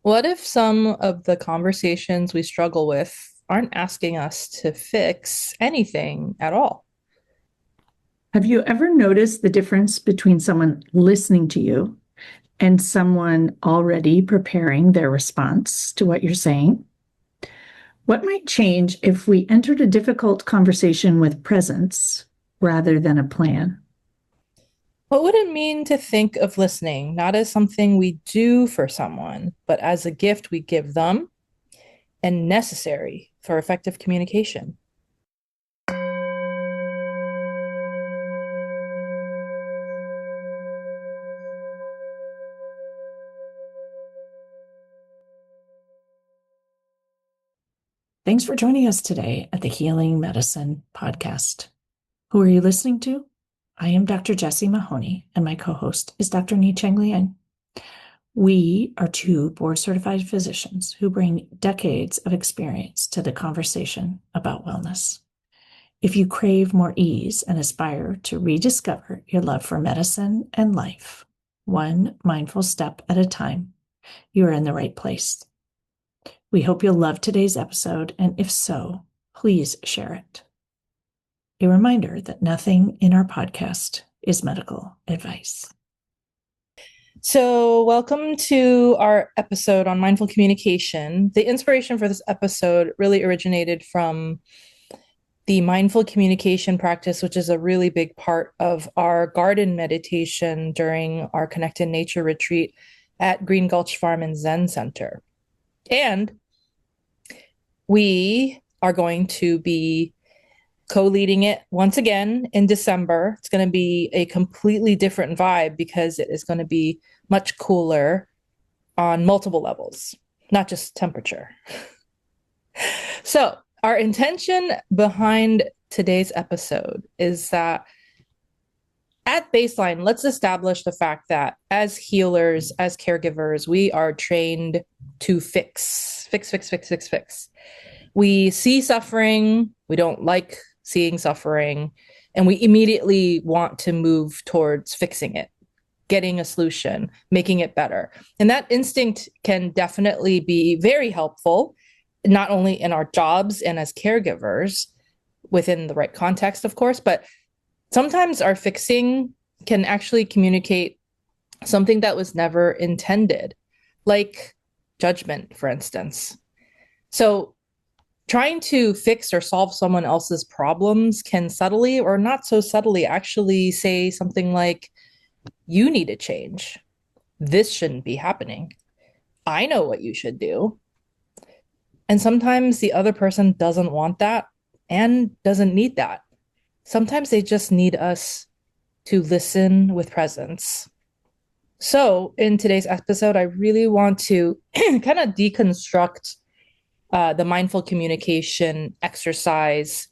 What if some of the conversations we struggle with aren't asking us to fix anything at all? Have you ever noticed the difference between someone listening to you and someone already preparing their response to what you're saying? What might change if we entered a difficult conversation with presence rather than a plan? What would it mean to think of listening not as something we do for someone, but as a gift we give them and necessary for effective communication? Thanks for joining us today at the Healing Medicine Podcast. Who are you listening to? I am Dr. Jessie Mahoney, and my co-host is Dr. Ni-Cheng Liang. We are two board-certified physicians who bring decades of experience to the conversation about wellness. If you crave more ease and aspire to rediscover your love for medicine and life, one mindful step at a time, you are in the right place. We hope you'll love today's episode, and if so, please share it. A reminder that nothing in our podcast is medical advice. So, welcome to our episode on mindful communication. The inspiration for this episode really originated from the mindful communication practice, which is a really big part of our garden meditation during our Connected Nature retreat at Green Gulch Farm and Zen Center. And we are going to be co-leading it once again in December. It's going to be a completely different vibe because it is going to be much cooler on multiple levels, not just temperature. So, our intention behind today's episode is that at baseline, let's establish the fact that as healers, as caregivers, we are trained to fix. We see suffering, we don't like seeing suffering, and we immediately want to move towards fixing it, getting a solution, making it better. And that instinct can definitely be very helpful, not only in our jobs and as caregivers, within the right context, of course, but sometimes our fixing can actually communicate something that was never intended, like judgment, for instance. So, trying to fix or solve someone else's problems can subtly or not so subtly actually say something like, you need to change. This shouldn't be happening. I know what you should do. And sometimes the other person doesn't want that and doesn't need that. Sometimes they just need us to listen with presence. So, in today's episode, I really want to kind of deconstruct the mindful communication exercise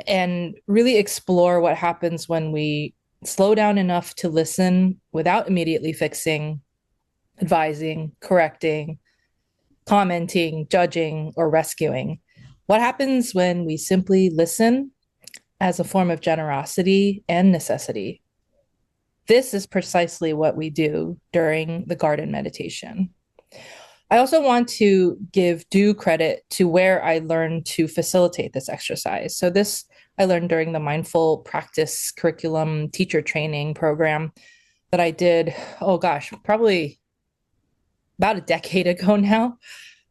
and really explore what happens when we slow down enough to listen without immediately fixing, advising, correcting, commenting, judging, or rescuing. What happens when we simply listen as a form of generosity and necessity? This is precisely what we do during the garden meditation. I also want to give due credit to where I learned to facilitate this exercise. So, this I learned during the mindful practice curriculum teacher training program that I did, oh gosh, probably about a decade ago now.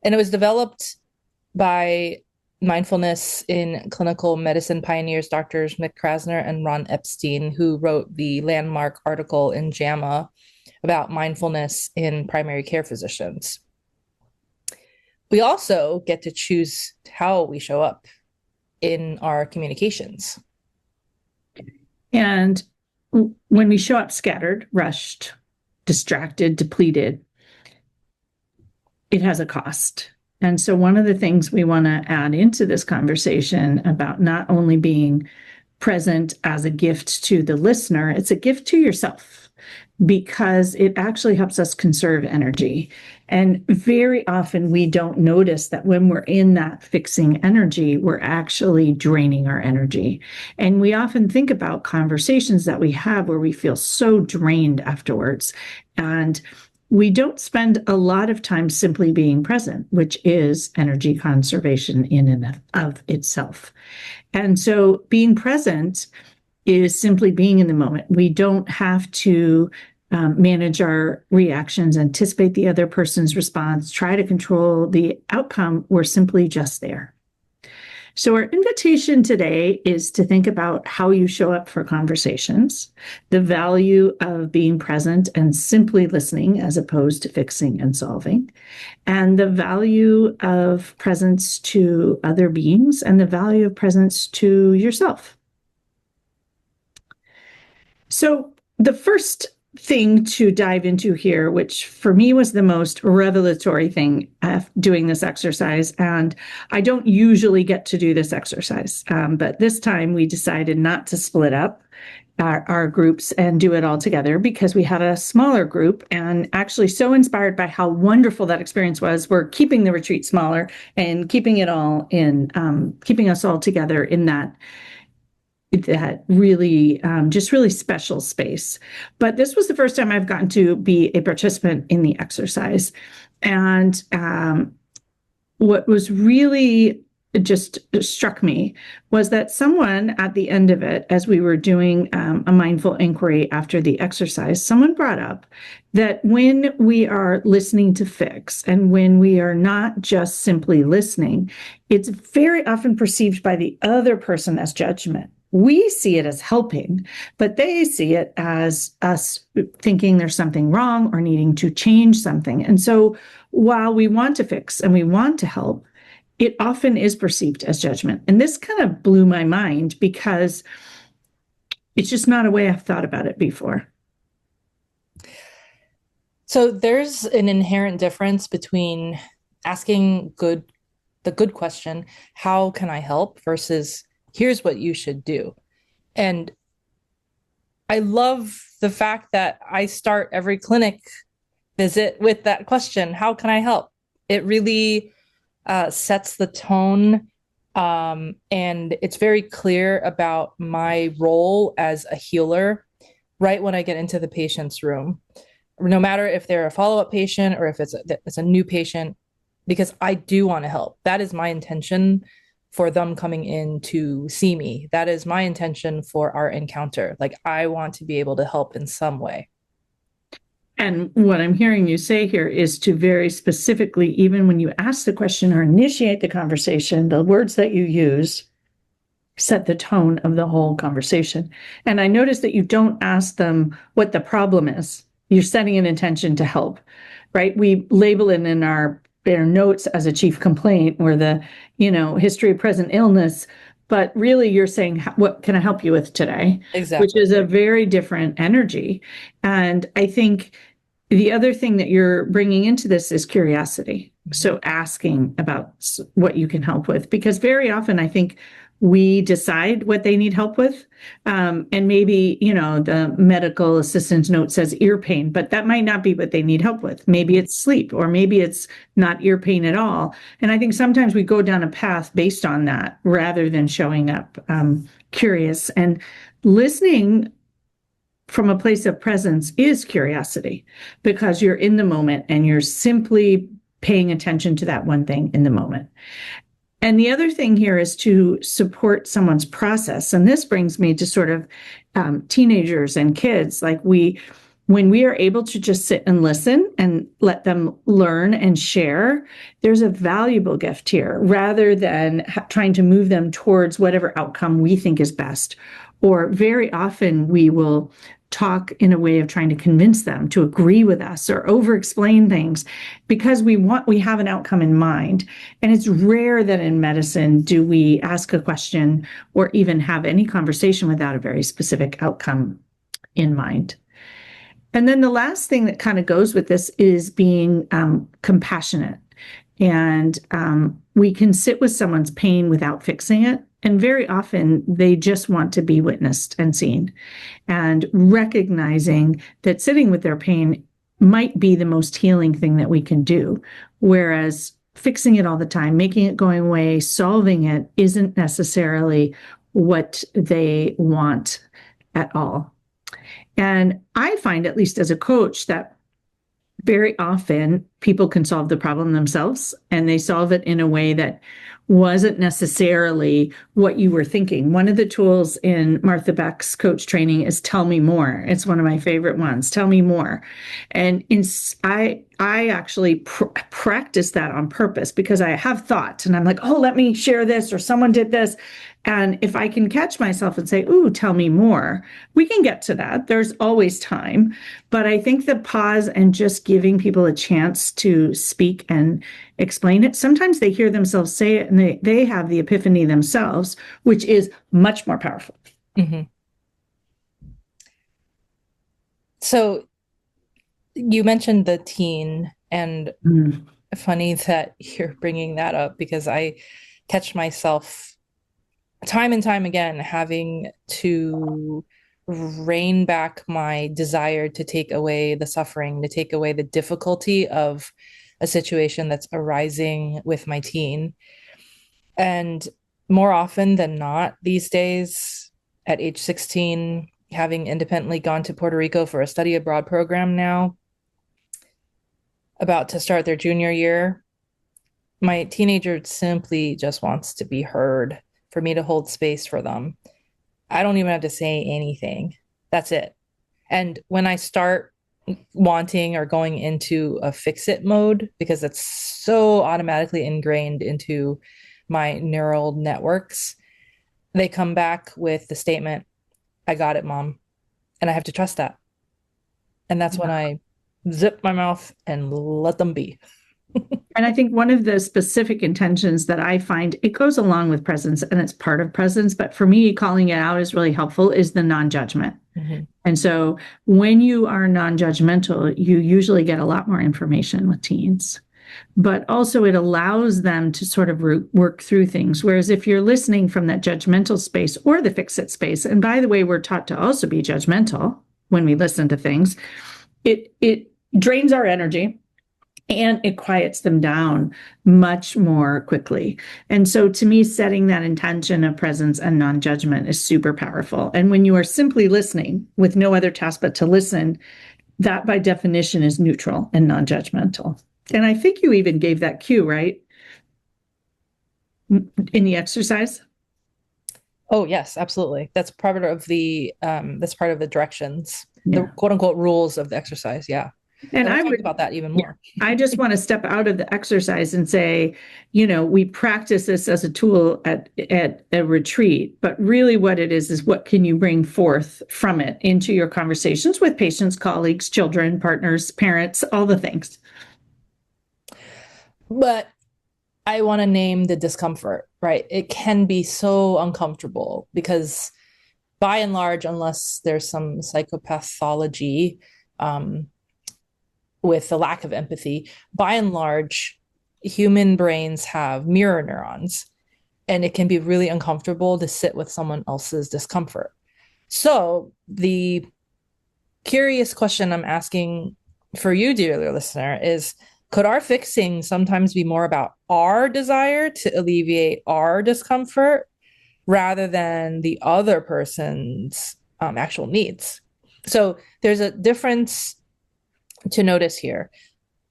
And it was developed by mindfulness in clinical medicine pioneers, Doctors Mick Krasner and Ron Epstein, who wrote the landmark article in JAMA about mindfulness in primary care physicians. We also get to choose how we show up in our communications. And when we show up scattered, rushed, distracted, depleted, it has a cost. And so one of the things we want to add into this conversation about not only being present as a gift to the listener, it's a gift to yourself because it actually helps us conserve energy. And very often we don't notice that when we're in that fixing energy, we're actually draining our energy. And we often think about conversations that we have where we feel so drained afterwards. And we don't spend a lot of time simply being present, which is energy conservation in and of itself. And so being present is simply being in the moment. We don't have to manage our reactions, anticipate the other person's response, try to control the outcome. We're simply just there. So our invitation today is to think about how you show up for conversations, the value of being present and simply listening as opposed to fixing and solving, and the value of presence to other beings and the value of presence to yourself. So the first thing to dive into here, which for me was the most revelatory thing doing this exercise, and I don't usually get to do this exercise, but this time we decided not to split up our groups and do it all together because we had a smaller group, and actually so inspired by how wonderful that experience was, we're keeping the retreat smaller and keeping it all in, keeping us all together in that really just really special space. But this was the first time I've gotten to be a participant in the exercise. And what was really just struck me was that someone at the end of it, as we were doing a mindful inquiry after the exercise, someone brought up that when we are listening to fix and when we are not just simply listening, it's very often perceived by the other person as judgment. We see it as helping, but they see it as us thinking there's something wrong or needing to change something. And so while we want to fix and we want to help, it often is perceived as judgment. And this kind of blew my mind because it's just not a way I've thought about it before. So there's an inherent difference between asking the good question, how can I help, versus here's what you should do. And I love the fact that I start every clinic visit with that question, how can I help? It really sets the tone, and it's very clear about my role as a healer right when I get into the patient's room, no matter if they're a follow-up patient or if it's a new patient, because I do want to help. That is my intention for them coming in to see me. That is my intention for our encounter. Like, I want to be able to help in some way. And what I'm hearing you say here is to very specifically, even when you ask the question or initiate the conversation, the words that you use set the tone of the whole conversation. And I noticed that you don't ask them what the problem is. You're setting an intention to help, right? We label it in our notes as a chief complaint or the, history of present illness, but really you're saying, what can I help you with today? Exactly. Which is a very different energy. And I think the other thing that you're bringing into this is curiosity. So asking about what you can help with, because very often I think we decide what they need help with. And maybe, the medical assistant note says ear pain, but that might not be what they need help with. Maybe it's sleep, or maybe it's not ear pain at all. And I think sometimes we go down a path based on that rather than showing up curious. And listening from a place of presence is curiosity, because you're in the moment and you're simply paying attention to that one thing in the moment. And the other thing here is to support someone's process. And this brings me to sort of teenagers and kids. Like when we are able to just sit and listen and let them learn and share, there's a valuable gift here rather than trying to move them towards whatever outcome we think is best. Or very often we will talk in a way of trying to convince them to agree with us or over-explain things because we have an outcome in mind. And it's rare that in medicine do we ask a question or even have any conversation without a very specific outcome in mind. And then the last thing that kind of goes with this is being compassionate. And we can sit with someone's pain without fixing it. And very often they just want to be witnessed and seen, and recognizing that sitting with their pain might be the most healing thing that we can do. Whereas fixing it all the time, making it going away, solving it isn't necessarily what they want at all. And I find, at least as a coach, that very often people can solve the problem themselves, and they solve it in a way that wasn't necessarily what you were thinking. One of the tools in Martha Beck's coach training is tell me more. It's one of my favorite ones. Tell me more. And I actually practice that on purpose because I have thoughts and I'm like, oh, let me share this, or someone did this. And if I can catch myself and say, ooh, tell me more, we can get to that. There's always time. But I think the pause and just giving people a chance to speak and explain it, sometimes they hear themselves say it and they have the epiphany themselves, which is much more powerful. Mm-hmm. So you mentioned the teen, and funny that you're bringing that up because I catch myself time and time again having to rein back my desire to take away the suffering, to take away the difficulty of a situation that's arising with my teen. And more often than not these days, at age 16, having independently gone to Puerto Rico for a study abroad program now, about to start their junior year, my teenager simply just wants to be heard, for me to hold space for them. I don't even have to say anything. That's it. And when I start wanting or going into a fix it mode, because it's so automatically ingrained into my neural networks, they come back with the statement, I got it, mom. And I have to trust that. And that's when I zip my mouth and let them be. And I think one of the specific intentions that I find, it goes along with presence and it's part of presence, but for me, calling it out is really helpful, is the non-judgment. Mm-hmm. And so when you are non-judgmental, you usually get a lot more information with teens, but also it allows them to sort of work through things. Whereas if you're listening from that judgmental space or the fix-it space, and by the way, we're taught to also be judgmental when we listen to things, it drains our energy. And it quiets them down much more quickly. And so to me, setting that intention of presence and non-judgment is super powerful. And when you are simply listening with no other task but to listen, that by definition is neutral and non-judgmental. And I think you even gave that cue, right? In the exercise? Oh, yes, absolutely. That's part of the directions, the quote unquote rules of the exercise. Yeah. And I would talk about that even more. I just want to step out of the exercise and say, we practice this as a tool at a retreat, but really what it is what can you bring forth from it into your conversations with patients, colleagues, children, partners, parents, all the things. But I want to name the discomfort, right? It can be so uncomfortable because by and large, unless there's some psychopathology, with the lack of empathy, by and large, human brains have mirror neurons, and it can be really uncomfortable to sit with someone else's discomfort. So the curious question I'm asking for you, dear listener, is could our fixing sometimes be more about our desire to alleviate our discomfort rather than the other person's actual needs? So there's a difference to notice here.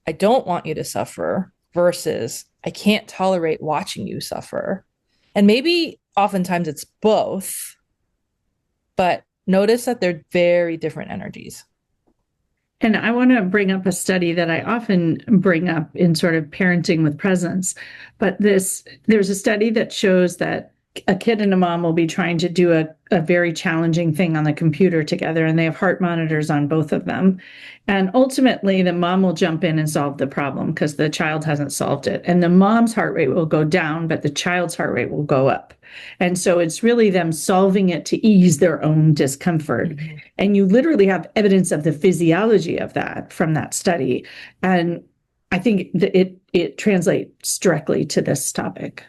I don't want you to suffer versus I can't tolerate watching you suffer. And maybe oftentimes it's both, but notice that they're very different energies. And I want to bring up a study that I often bring up in sort of parenting with presence. But there's a study that shows that a kid and a mom will be trying to do a very challenging thing on the computer together, and they have heart monitors on both of them. And ultimately, the mom will jump in and solve the problem because the child hasn't solved it. And the mom's heart rate will go down, but the child's heart rate will go up. And so it's really them solving it to ease their own discomfort. Mm-hmm. And you literally have evidence of the physiology of that from that study. And I think it translates directly to this topic.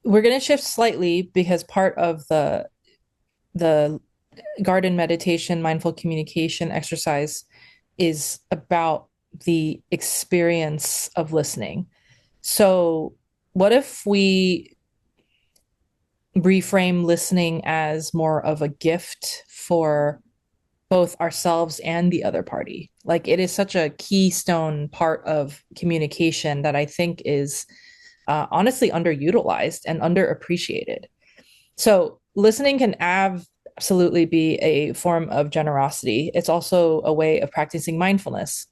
We're going to shift slightly because part of the garden meditation, mindful communication exercise is about the experience of listening. So what if we reframe listening as more of a gift for both ourselves and the other party. Like it is such a keystone part of communication that I think is honestly underutilized and underappreciated. So listening can absolutely be a form of generosity. It's also a way of practicing mindfulness.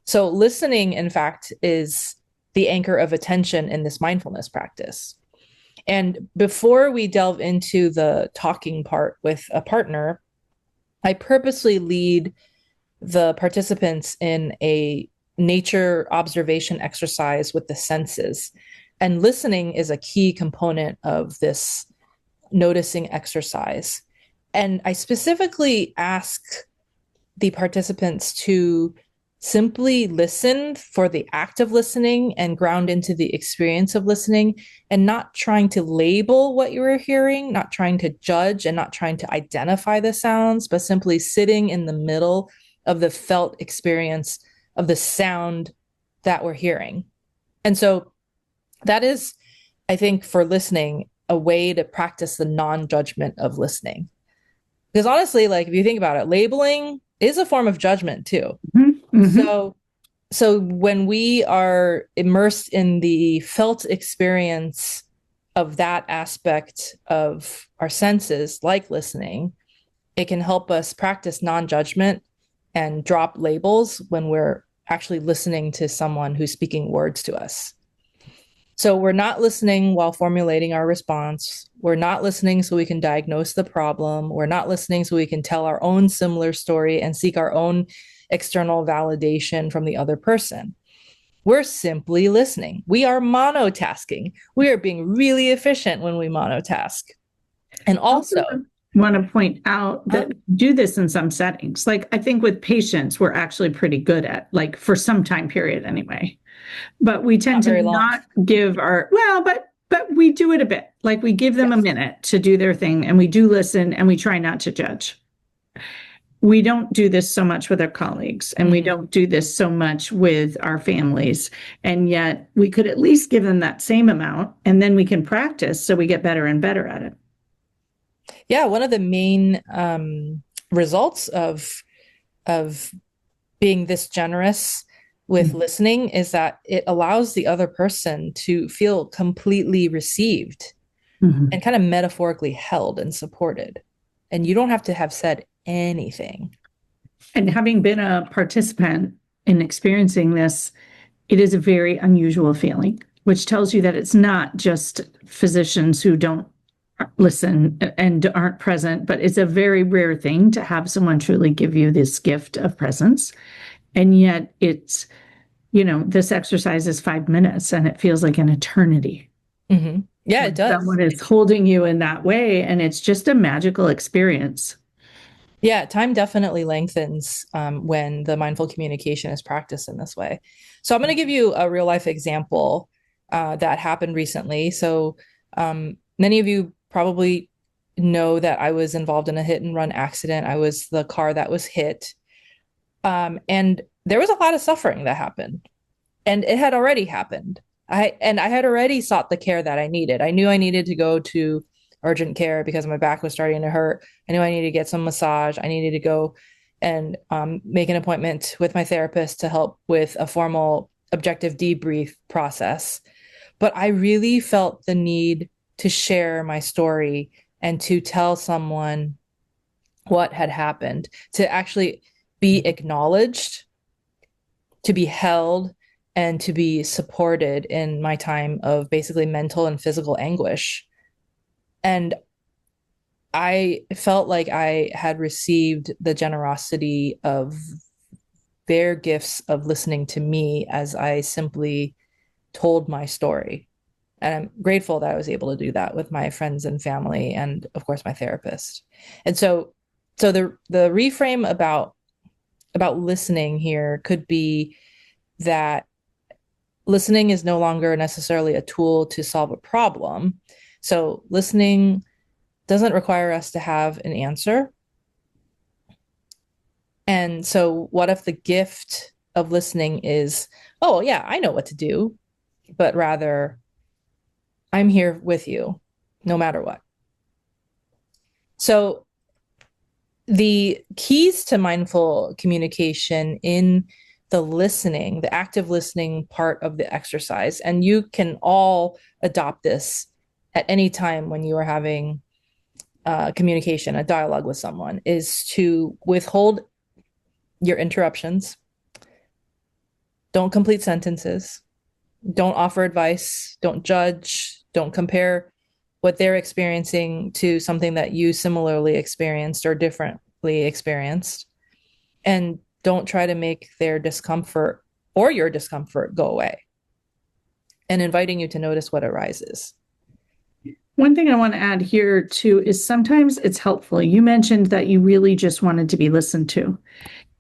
So listening, in fact, is the anchor of attention in this mindfulness practice. And before we delve into the talking part with a partner, I purposely lead the participants in a nature observation exercise with the senses. And listening is a key component of this noticing exercise. And I specifically ask the participants to simply listen for the act of listening and ground into the experience of listening and not trying to label what you are hearing, not trying to judge and not trying to identify the sounds, but simply sitting in the middle of the felt experience of the sound that we're hearing. And so that is, I think, for listening, a way to practice the non-judgment of listening. Because honestly, like if you think about it, labeling is a form of judgment too. Mm-hmm. So when we are immersed in the felt experience of that aspect of our senses, like listening, it can help us practice non-judgment and drop labels when we're actually listening to someone who's speaking words to us. So we're not listening while formulating our response. We're not listening so we can diagnose the problem. We're not listening so we can tell our own similar story and seek our own external validation from the other person. We're simply listening. We are monotasking. We are being really efficient when we monotask. And also, want to point out that do this in some settings. Like I think with patients, we're actually pretty good at, like for some time period anyway. But we tend to not give but we do it a bit. Like we give them a minute to do their thing and we do listen and we try not to judge. We don't do this so much with our colleagues and we don't do this so much with our families. And yet we could at least give them that same amount and then we can practice so we get better and better at it. Yeah, one of the main results of being this generous with listening is that it allows the other person to feel completely received and kind of metaphorically held and supported. And you don't have to have said anything. And having been a participant in experiencing this, it is a very unusual feeling, which tells you that it's not just physicians who don't listen and aren't present, but it's a very rare thing to have someone truly give you this gift of presence. And yet it's, this exercise is 5 minutes and it feels like an eternity. Mm-hmm. Yeah, it does. Someone is holding you in that way. And it's just a magical experience. Yeah, time definitely lengthens when the mindful communication is practiced in this way. So I'm going to give you a real life example that happened recently. So many of you probably know that I was involved in a hit and run accident. I was the car that was hit. And there was a lot of suffering that happened. And it had already happened. I had already sought the care that I needed. I knew I needed to go to urgent care because my back was starting to hurt. I knew I needed to get some massage. I needed to go and make an appointment with my therapist to help with a formal objective debrief process. But I really felt the need to share my story and to tell someone what had happened, to actually be acknowledged, to be held, and to be supported in my time of basically mental and physical anguish. And I felt like I had received the generosity of their gifts of listening to me as I simply told my story. And I'm grateful that I was able to do that with my friends and family and of course my therapist. And so the reframe about listening here could be that listening is no longer necessarily a tool to solve a problem. So listening doesn't require us to have an answer. And so what if the gift of listening is, oh yeah, I know what to do, but rather I'm here with you no matter what. So the keys to mindful communication in the listening, the active listening part of the exercise, and you can all adopt this at any time when you are having communication, a dialogue with someone, is to withhold your interruptions. Don't complete sentences. Don't offer advice. Don't judge. Don't compare what they're experiencing to something that you similarly experienced or differently experienced. And don't try to make their discomfort or your discomfort go away. And inviting you to notice what arises. One thing I want to add here too is sometimes it's helpful. You mentioned that you really just wanted to be listened to.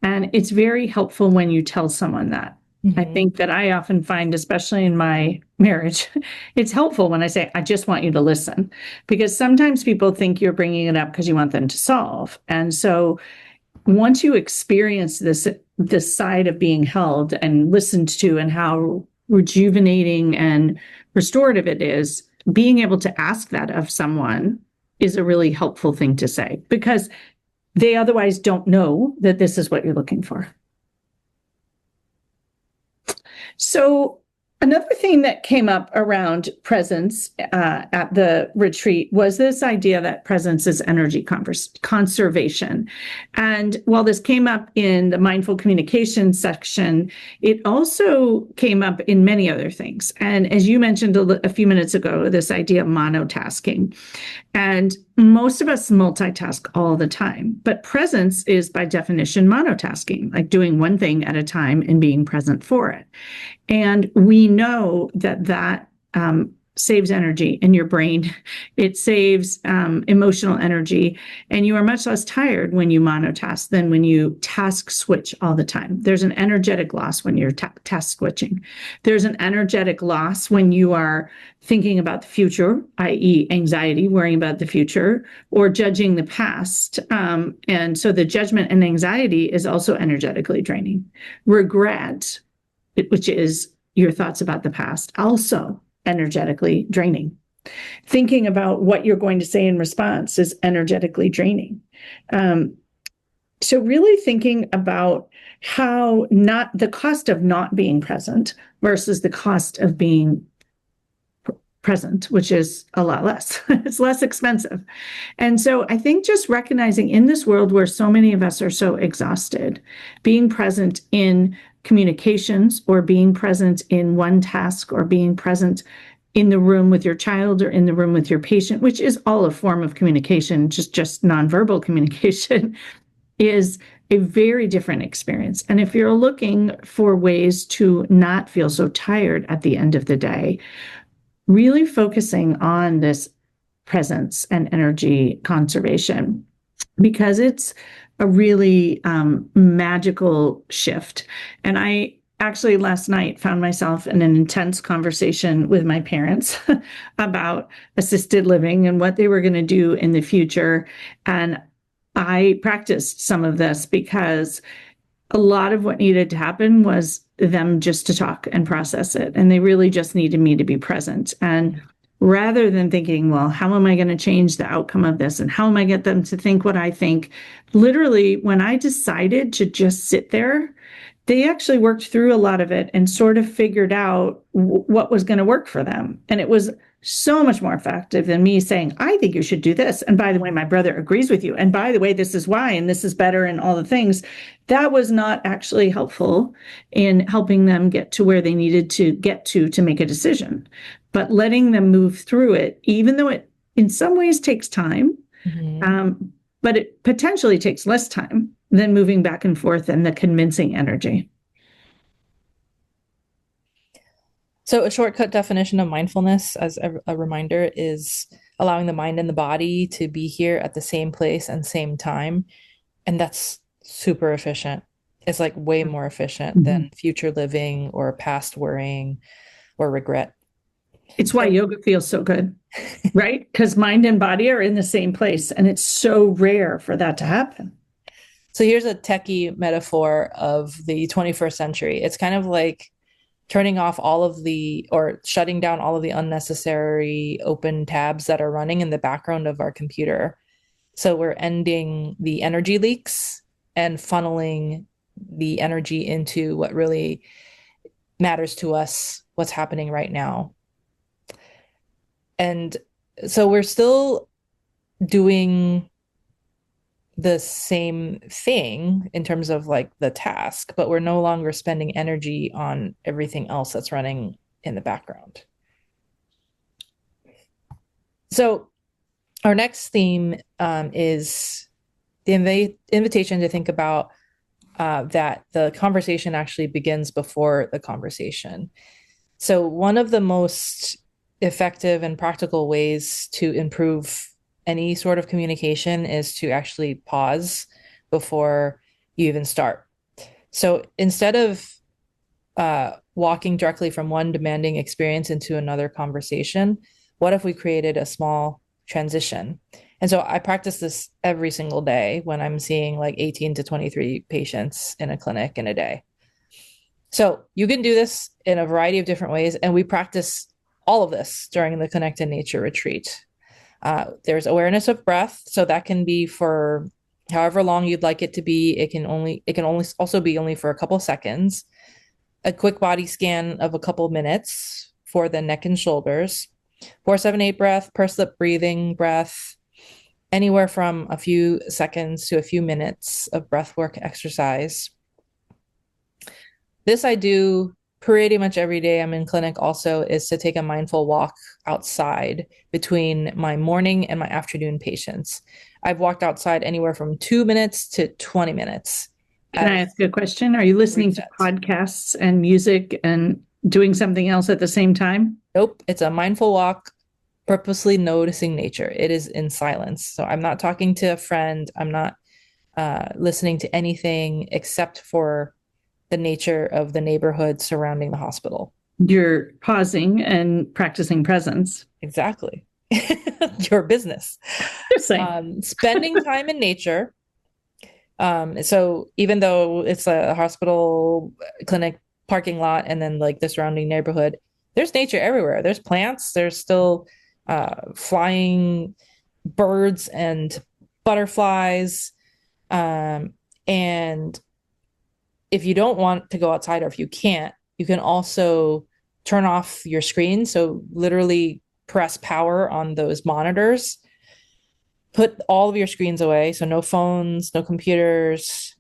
And it's very helpful when you tell someone that. I think that I often find, especially in my marriage, it's helpful when I say, I just want you to listen, because sometimes people think you're bringing it up because you want them to solve. And so once you experience this side of being held and listened to and how rejuvenating and restorative it is, being able to ask that of someone is a really helpful thing to say, because they otherwise don't know that this is what you're looking for. So another thing that came up around presence at the retreat was this idea that presence is energy conservation. And while this came up in the mindful communication section, it also came up in many other things. And as you mentioned a few minutes ago, this idea of monotasking. And most of us multitask all the time, but presence is by definition monotasking, like doing one thing at a time and being present for it. And we know that saves energy in your brain. It saves emotional energy, and you are much less tired when you monotask than when you task switch all the time. There's an energetic loss when you're task switching. There's an energetic loss when you are thinking about the future, i.e. anxiety, worrying about the future, or judging the past. And so the judgment and anxiety is also energetically draining. Regret, which is your thoughts about the past, also energetically draining. Thinking about what you're going to say in response is energetically draining. So really thinking about how not the cost of not being present versus the cost of being present, which is a lot less. It's less expensive. And so I think just recognizing in this world where so many of us are so exhausted, being present in communications or being present in one task or being present in the room with your child or in the room with your patient, which is all a form of communication, just nonverbal communication, is a very different experience. And if you're looking for ways to not feel so tired at the end of the day, really focusing on this presence and energy conservation, because it's a really magical shift. And I actually last night found myself in an intense conversation with my parents about assisted living and what they were going to do in the future. And I practiced some of this because a lot of what needed to happen was them just to talk and process it. And they really just needed me to be present. And rather than thinking, well, how am I going to change the outcome of this? And how am I get them to think what I think? Literally, when I decided to just sit there, they actually worked through a lot of it and sort of figured out what was going to work for them. And it was so much more effective than me saying, I think you should do this. And by the way, my brother agrees with you. And by the way, this is why, and this is better, and all the things. That was not actually helpful in helping them get to where they needed to get to make a decision. But letting them move through it, even though it in some ways takes time, but it potentially takes less time than moving back and forth and the convincing energy. So a shortcut definition of mindfulness, as a reminder, is allowing the mind and the body to be here at the same place and same time. And that's super efficient. It's like way more efficient than future living or past worrying or regret. It's why yoga feels so good, right? Because mind and body are in the same place, and it's so rare for that to happen. So here's a techie metaphor of the 21st century. It's kind of like turning off or shutting down all of the unnecessary open tabs that are running in the background of our computer So we're ending the energy leaks and funneling the energy into what really matters to us, what's happening right now. And so we're still doing the same thing in terms of like the task, but we're no longer spending energy on everything else that's running in the background. So our next theme is the invitation to think about that the conversation actually begins before the conversation. So one of the most effective and practical ways to improve any sort of communication is to actually pause before you even start. So instead of walking directly from one demanding experience into another conversation, what if we created a small transition? And so I practice this every single day when I'm seeing like 18 to 23 patients in a clinic in a day. So you can do this in a variety of different ways. And we practice all of this during the Connect in Nature retreat. There's awareness of breath. So that can be for however long you'd like it to be. It can only also be only for a couple seconds. A quick body scan of a couple minutes for the neck and shoulders. 4-7-8 breath, pursed lip breathing breath, anywhere from a few seconds to a few minutes of breath work exercise. This I do pretty much every day I'm in clinic also, is to take a mindful walk outside between my morning and my afternoon patients. I've walked outside anywhere from 2 minutes to 20 minutes. Can I ask a question? Are you listening to podcasts and music and doing something else at the same time? Nope. It's a mindful walk, purposely noticing nature. It is in silence. So I'm not talking to a friend. I'm not listening to anything except for the nature of the neighborhood surrounding the hospital. You're pausing and practicing presence. Exactly. Your business. Spending time in nature. So even though it's a hospital, clinic, parking lot, and then like the surrounding neighborhood, there's nature everywhere. There's plants. There's still flying birds and butterflies. And if you don't want to go outside, or if you can't, you can also turn off your screen. So literally press power on those monitors. Put all of your screens away. So no phones, no computers,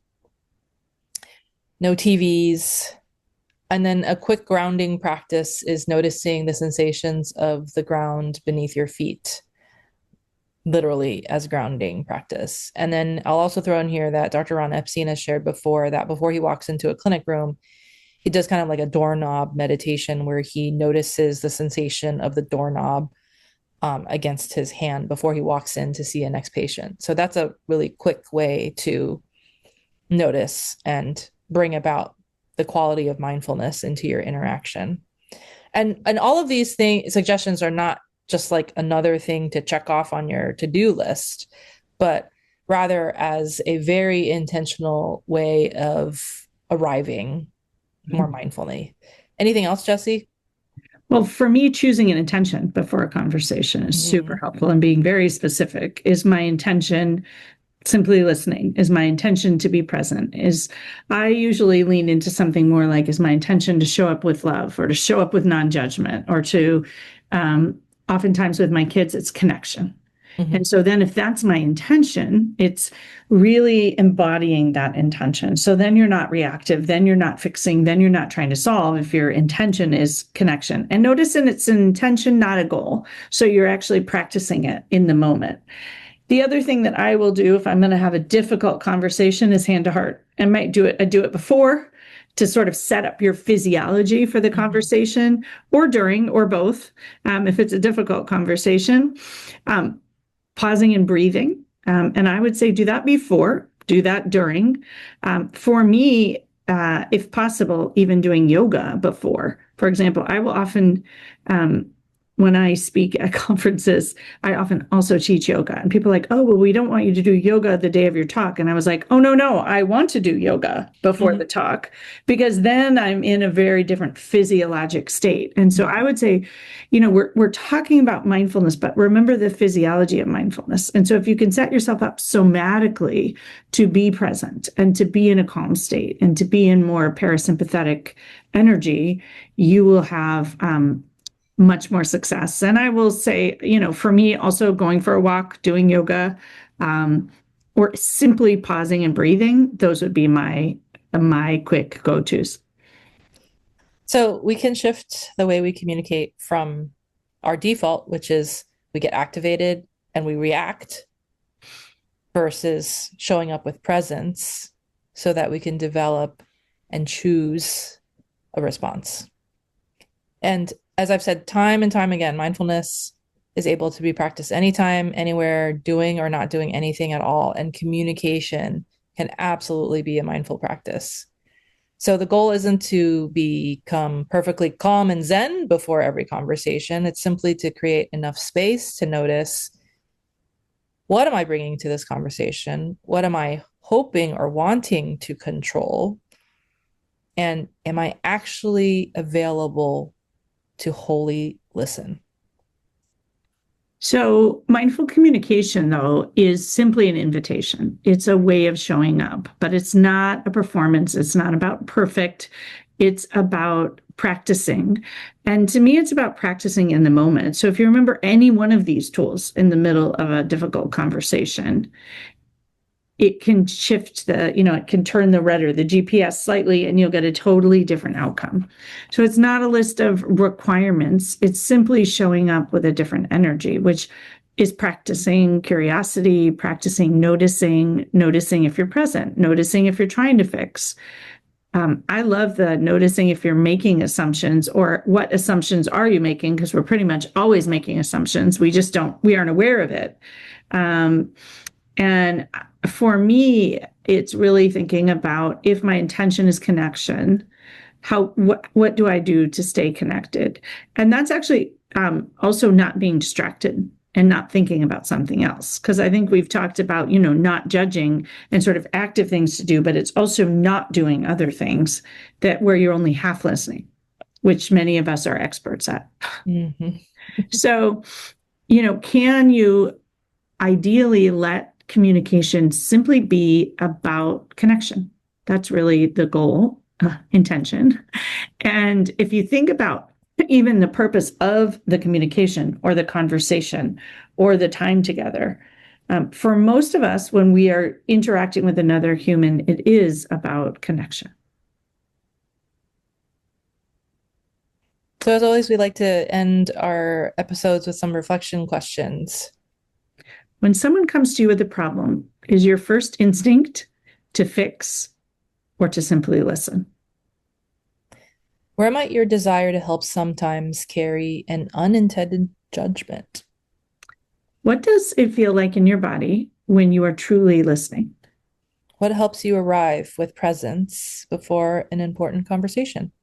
no TVs. And then a quick grounding practice is noticing the sensations of the ground beneath your feet, literally as grounding practice. And then I'll also throw in here that Dr. Ron Epstein has shared before that before he walks into a clinic room, he does kind of like a doorknob meditation where he notices the sensation of the doorknob against his hand before he walks in to see a next patient. So that's a really quick way to notice and bring about the quality of mindfulness into your interaction. And all of these suggestions are not just like another thing to check off on your to-do list, but rather as a very intentional way of arriving more mindfully. Anything else, Jessie? Well, for me, choosing an intention before a conversation is super helpful, and being very specific. Is my intention simply listening? Is my intention to be present? I usually lean into something more like, is my intention to show up with love, or to show up with non-judgment, or to, oftentimes with my kids, it's connection. And so then if that's my intention, it's really embodying that intention. So then you're not reactive, then you're not fixing, then you're not trying to solve if your intention is connection. And notice it's an intention, not a goal. So you're actually practicing it in the moment. The other thing that I will do if I'm going to have a difficult conversation is hand to heart. I might do it. I do it before to sort of set up your physiology for the conversation, or during, or both. If it's a difficult conversation, pausing and breathing. And I would say do that before, do that during. For me, if possible, even doing yoga before. For example, I will often when I speak at conferences, I often also teach yoga. And people are like, oh, well, we don't want you to do yoga the day of your talk. And I was like, oh, no, I want to do yoga before the talk, because then I'm in a very different physiologic state. And so I would say, we're talking about mindfulness, but remember the physiology of mindfulness. And so if you can set yourself up somatically to be present and to be in a calm state and to be in more parasympathetic energy, you will have much more success. And I will say, for me, also going for a walk, doing yoga, or simply pausing and breathing, those would be my quick go-tos. So we can shift the way we communicate from our default, which is we get activated and we react, versus showing up with presence so that we can develop and choose a response. And as I've said time and time again, mindfulness is able to be practiced anytime, anywhere, doing or not doing anything at all. And communication can absolutely be a mindful practice. So the goal isn't to become perfectly calm and zen before every conversation. It's simply to create enough space to notice, what am I bringing to this conversation? What am I hoping or wanting to control? And am I actually available to wholly listen? So mindful communication, though, is simply an invitation. It's a way of showing up, but it's not a performance. It's not about perfect. It's about practicing. And to me, it's about practicing in the moment. So if you remember any one of these tools in the middle of a difficult conversation, it can shift it can turn the rudder, the GPS slightly, and you'll get a totally different outcome. So it's not a list of requirements. It's simply showing up with a different energy, which is practicing curiosity, practicing noticing if you're present, noticing if you're trying to fix. I love the noticing if you're making assumptions, or what assumptions are you making? Because we're pretty much always making assumptions. We aren't aware of it. And for me, it's really thinking about, if my intention is connection, what do I do to stay connected? And that's actually also not being distracted and not thinking about something else. Because I think we've talked about, not judging and sort of active things to do, but it's also not doing other things where you're only half listening, which many of us are experts at. Mm-hmm. So, can you ideally let communication simply be about connection? That's really the goal, intention. And if you think about even the purpose of the communication or the conversation or the time together, for most of us, when we are interacting with another human, it is about connection. So as always, we like to end our episodes with some reflection questions. When someone comes to you with a problem, is your first instinct to fix or to simply listen? Where might your desire to help sometimes carry an unintended judgment? What does it feel like in your body when you are truly listening? What helps you arrive with presence before an important conversation?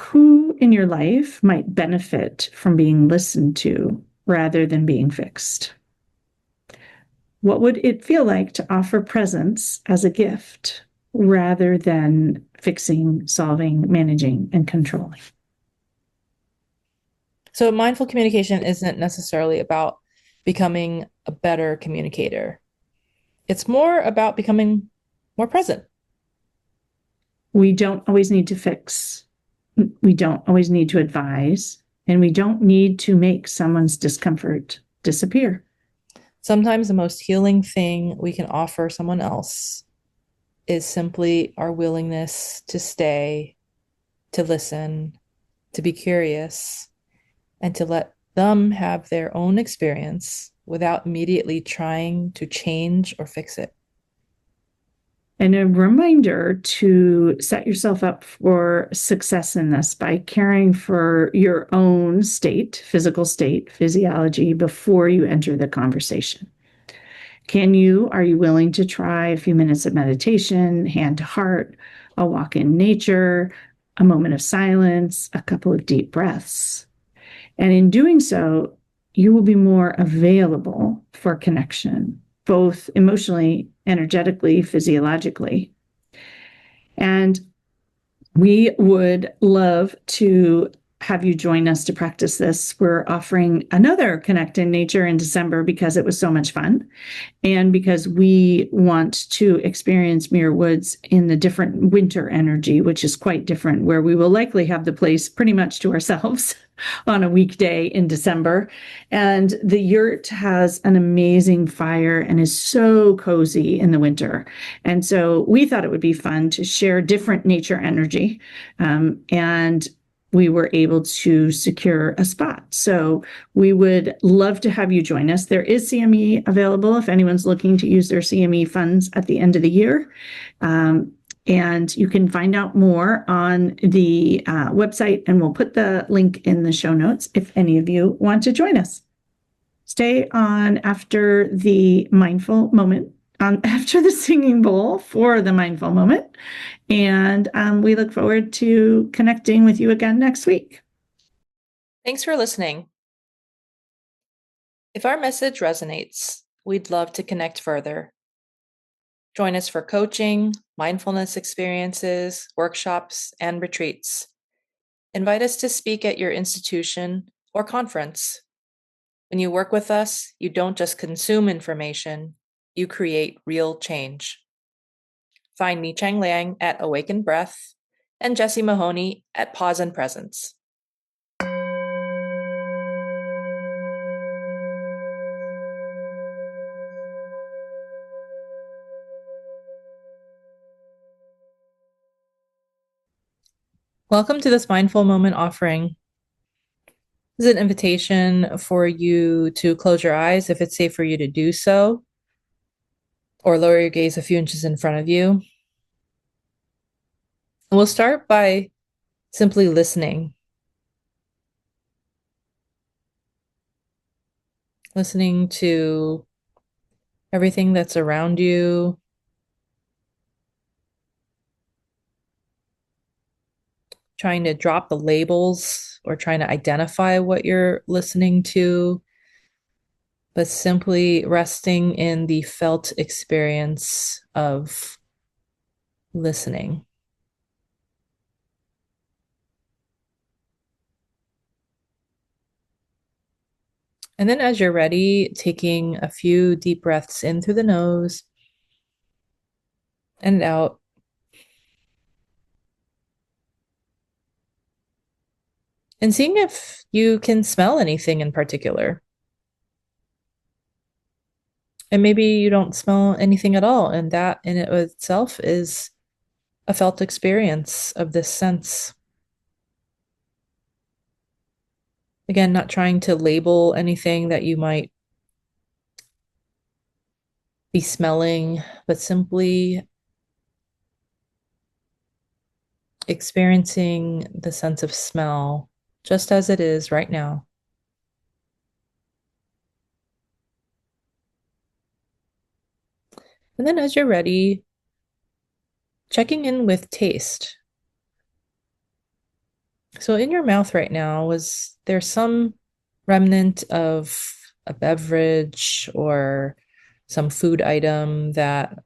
Who in your life might benefit from being listened to rather than being fixed? What would it feel like to offer presence as a gift rather than fixing, solving, managing, and controlling? So mindful communication isn't necessarily about becoming a better communicator. It's more about becoming more present. We don't always need to fix. We don't always need to advise. And we don't need to make someone's discomfort disappear. Sometimes the most healing thing we can offer someone else is simply our willingness to stay, to listen, to be curious, and to let them have their own experience without immediately trying to change or fix it. And a reminder to set yourself up for success in this by caring for your own state, physical state, physiology, before you enter the conversation. Are you willing to try a few minutes of meditation, hand to heart, a walk in nature, a moment of silence, a couple of deep breaths? And in doing so, you will be more available for connection, both emotionally, energetically, physiologically. And we would love to have you join us to practice this. We're offering another Connect in Nature in December because it was so much fun and because we want to experience Muir Woods in the different winter energy, which is quite different, where we will likely have the place pretty much to ourselves on a weekday in December. And the yurt has an amazing fire and is so cozy in the winter. And so we thought it would be fun to share different nature energy. And we were able to secure a spot. So we would love to have you join us. There is CME available if anyone's looking to use their CME funds at the end of the year. And you can find out more on the website, and we'll put the link in the show notes if any of you want to join us. Stay on after the mindful moment, after the singing bowl for the mindful moment. And we look forward to connecting with you again next week. Thanks for listening. If our message resonates, we'd love to connect further. Join us for coaching, mindfulness experiences, workshops, and retreats. Invite us to speak at your institution or conference. When you work with us, you don't just consume information, you create real change. Find Ni-Cheng Liang at Awakened Breath and Jessie Mahoney at Pause and Presence. Welcome to this mindful moment offering. This is an invitation for you to close your eyes if it's safe for you to do so, or lower your gaze a few inches in front of you. And we'll start by simply listening. Listening to everything that's around you. Trying to drop the labels or trying to identify what you're listening to, but simply resting in the felt experience of listening. And then as you're ready, taking a few deep breaths in through the nose and out. And seeing if you can smell anything in particular. And maybe you don't smell anything at all, and that in it itself is a felt experience of this sense. Again, not trying to label anything that you might be smelling, but simply experiencing the sense of smell just as it is right now. And then as you're ready, checking in with taste. So in your mouth right now, was there some remnant of a beverage or some food item that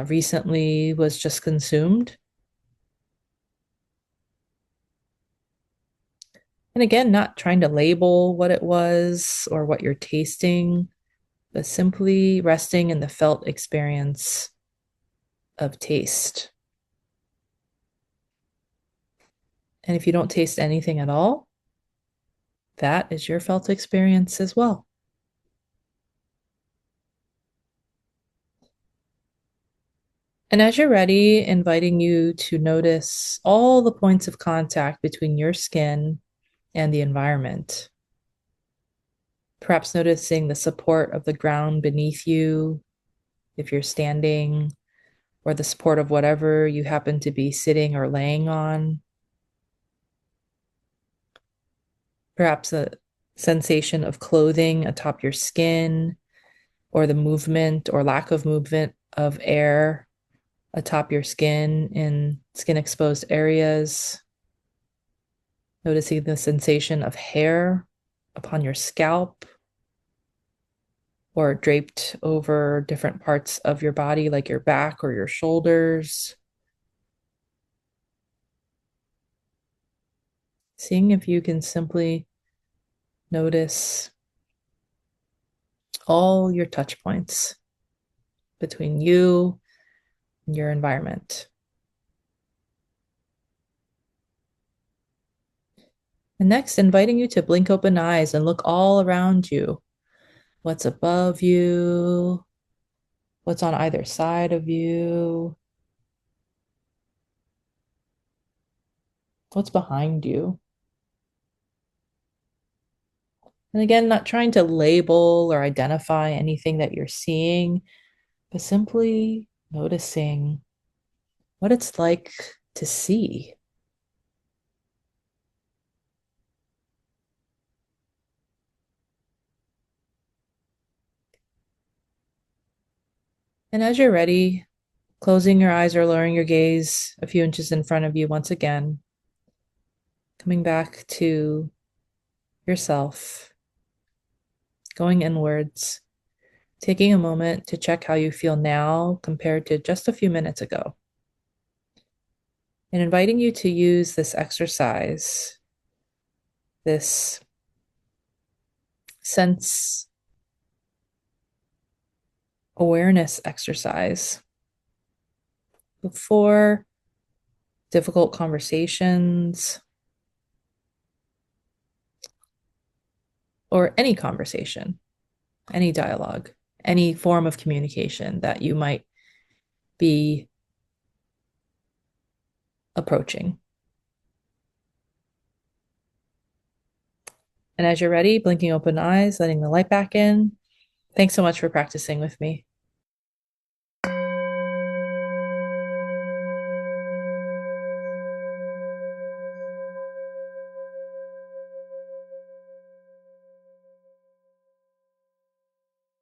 recently was just consumed? And again, not trying to label what it was or what you're tasting, but simply resting in the felt experience of taste. And if you don't taste anything at all, that is your felt experience as well. And as you're ready, inviting you to notice all the points of contact between your skin and the environment. Perhaps noticing the support of the ground beneath you, if you're standing, or the support of whatever you happen to be sitting or laying on. Perhaps a sensation of clothing atop your skin, or the movement or lack of movement of air atop your skin in skin exposed areas. Noticing the sensation of hair upon your scalp or draped over different parts of your body, like your back or your shoulders. Seeing if you can simply notice all your touch points between you and your environment. And next, inviting you to blink open eyes and look all around you. What's above you? What's on either side of you? What's behind you? And again, not trying to label or identify anything that you're seeing, but simply noticing what it's like to see. And as you're ready, closing your eyes or lowering your gaze a few inches in front of you once again, coming back to yourself, going inwards, taking a moment to check how you feel now compared to just a few minutes ago. And inviting you to use this exercise, this sense awareness exercise before difficult conversations or any conversation, any dialogue, any form of communication that you might be approaching. And as you're ready, blinking open eyes, letting the light back in. Thanks so much for practicing with me.